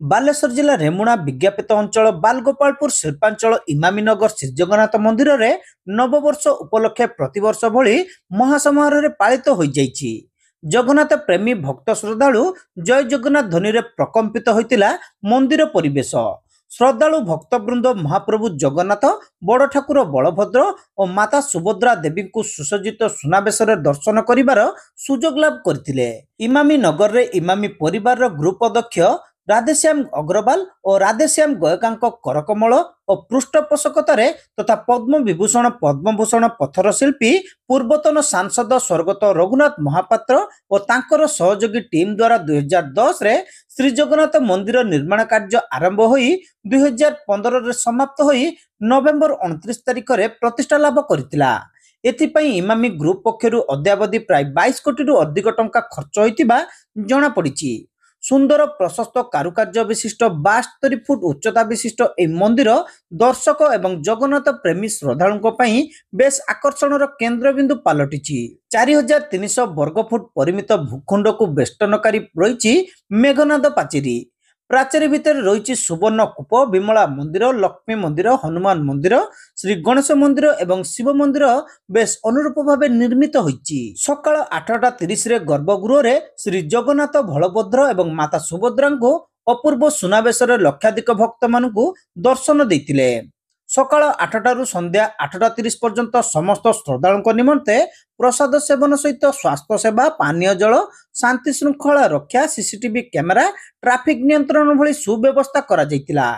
ବାଲେଶ୍ୱର ଜିଲ୍ଲା ରେମୁଣା ବିଜ୍ଞାପିତ ଅଞ୍ଚଳ ବାଲଗୋପାଳପୁର ଶିଳ୍ପାଞ୍ଚଳ ଇମାମୀନଗର ଶ୍ରୀଜଗନ୍ନାଥ ମନ୍ଦିରରେ ନବବର୍ଷ ଉପଲକ୍ଷେ ପ୍ରତିବର୍ଷ ଭଳି ମହାସମାରୋହରେ ପାଳିତ ହୋଇଯାଇଛି। ଜଗନ୍ନାଥ ପ୍ରେମୀ ଭକ୍ତ ଶ୍ରଦ୍ଧାଳୁ ଜୟ ଜଗନ୍ନାଥ ଧ୍ୱନିରେ ପ୍ରକମ୍ପିତ ହୋଇଥିଲା ମନ୍ଦିର ପରିବେଶ। ଶ୍ରଦ୍ଧାଳୁ ଭକ୍ତବୃନ୍ଦ ମହାପ୍ରଭୁ ଜଗନ୍ନାଥ, ବଡ଼ ଠାକୁର ବଳଭଦ୍ର ଓ ମାତା ସୁଭଦ୍ରା ଦେବୀଙ୍କୁ ସୁସଜ୍ଜିତ ସୁନାବେଶରେ ଦର୍ଶନ କରିବାର ସୁଯୋଗ ଲାଭ କରିଥିଲେ। ଇମାମୀ ନଗରରେ ଇମାମୀ ପରିବାରର ଗ୍ରୁପ ଅଧ୍ୟକ୍ଷ ରାଧେଶ୍ୟାମ ଅଗ୍ରୱାଲ ଓ ରାଧେଶ୍ୟାମ ଗୟକାଙ୍କ କରକମଳ ଓ ପୃଷ୍ଠପୋଷକତାରେ ତଥା ପଦ୍ମବିଭୂଷଣ ପଦ୍ମଭୂଷଣ ପଥର ଶିଳ୍ପୀ ପୂର୍ବତନ ସାଂସଦ ସ୍ୱର୍ଗତ ରଘୁନାଥ ମହାପାତ୍ର ଓ ତାଙ୍କର ସହଯୋଗୀ ଟିମ୍ ଦ୍ୱାରା 2010ରେ ଶ୍ରୀଜଗନ୍ନାଥ ମନ୍ଦିର ନିର୍ମାଣ କାର୍ଯ୍ୟ ଆରମ୍ଭ ହୋଇ 2015ରେ ସମାପ୍ତ ହୋଇ ନଭେମ୍ବର 29 ତାରିଖରେ ପ୍ରତିଷ୍ଠା ଲାଭ କରିଥିଲା। ଏଥିପାଇଁ ଇମାମୀ ଗ୍ରୁପ ପକ୍ଷରୁ ଅଦ୍ୟାବଧି ପ୍ରାୟ 22 କୋଟିରୁ ଅଧିକ ଟଙ୍କା ଖର୍ଚ୍ଚ ହୋଇଥିବା ଜଣାପଡ଼ିଛି। ସୁନ୍ଦର ପ୍ରଶସ୍ତ କାରୁକାର୍ଯ୍ୟ ବିଶିଷ୍ଟ 72 ଫୁଟ ଉଚ୍ଚତା ବିଶିଷ୍ଟ ଏହି ମନ୍ଦିର ଦର୍ଶକ ଏବଂ ଜଗନ୍ନାଥ ପ୍ରେମୀ ଶ୍ରଦ୍ଧାଳୁଙ୍କ ପାଇଁ ବେଶ୍ ଆକର୍ଷଣର କେନ୍ଦ୍ରବିନ୍ଦୁ ପାଲଟିଛି। 4300 ବର୍ଗଫୁଟ ପରିମିତ ଭୂଖଣ୍ଡକୁ ବେଷ୍ଟନକାରୀ ରହିଛି ମେଘନାଦ ପାଚେରୀ। ପ୍ରାଚେରୀ ଭିତରେ ରହିଛି ସୁବର୍ଣ୍ଣ କୂପ, ବିମଳା ମନ୍ଦିର, ଲକ୍ଷ୍ମୀ ମନ୍ଦିର, ହନୁମାନ ମନ୍ଦିର, ଶ୍ରୀ ଗଣେଶ ମନ୍ଦିର ଏବଂ ଶିବ ମନ୍ଦିର ବେଶ୍ ଅନୁରୂପ ଭାବେ ନିର୍ମିତ ହୋଇଛି। ସକାଳ 8:30ରେ ଗର୍ଭଗୃହରେ ଶ୍ରୀ ଜଗନ୍ନାଥ, ବଳଭଦ୍ର ଏବଂ ମାତା ସୁଭଦ୍ରାଙ୍କୁ ଅପୂର୍ବ ସୁନାବେଶରେ ଲକ୍ଷାଧିକ ଭକ୍ତମାନଙ୍କୁ ଦର୍ଶନ ଦେଇଥିଲେ। ସକାଳ 8ଟାରୁ ସନ୍ଧ୍ୟା 8:30 ପର୍ଯ୍ୟନ୍ତ ସମସ୍ତ ଶ୍ରଦ୍ଧାଳୁଙ୍କ ନିମନ୍ତେ ପ୍ରସାଦ ସେବନ ସହିତ ସ୍ୱାସ୍ଥ୍ୟ ସେବା, ପାନୀୟ ଜଳ, ଶାନ୍ତି ଶୃଙ୍ଖଳା ରକ୍ଷା, ସିସିଟିଭି କ୍ୟାମେରା, ଟ୍ରାଫିକ୍ ନିୟନ୍ତ୍ରଣ ଭଳି ସୁବ୍ୟବସ୍ଥା କରାଯାଇଥିଲା।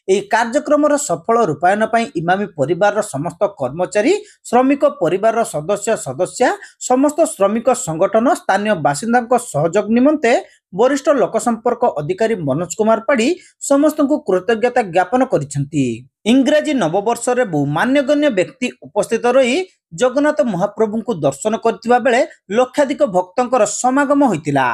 ଏହି କାର୍ଯ୍ୟକ୍ରମର ସଫଳ ରୂପାୟନ ପାଇଁ ଇମାମୀ ପରିବାରର ସମସ୍ତ କର୍ମଚାରୀ, ଶ୍ରମିକ ପରିବାରର ସଦସ୍ୟା, ସମସ୍ତ ଶ୍ରମିକ ସଂଗଠନ, ସ୍ଥାନୀୟ ବାସିନ୍ଦାଙ୍କ ସହଯୋଗ ନିମନ୍ତେ ବରିଷ୍ଠ ଲୋକସମ୍ପର୍କ ଅଧିକାରୀ ମନୋଜ କୁମାର ପାଢ଼ୀ ସମସ୍ତଙ୍କୁ କୃତଜ୍ଞତା ଜ୍ଞାପନ କରିଛନ୍ତି। ଇଂରାଜୀ ନବବର୍ଷରେ ବହୁ ମାନ୍ୟଗଣ୍ୟ ବ୍ୟକ୍ତି ଉପସ୍ଥିତ ରହି ଜଗନ୍ନାଥ ମହାପ୍ରଭୁଙ୍କୁ ଦର୍ଶନ କରିଥିବା ବେଳେ ଲକ୍ଷାଧିକ ଭକ୍ତଙ୍କର ସମାଗମ ହୋଇଥିଲା।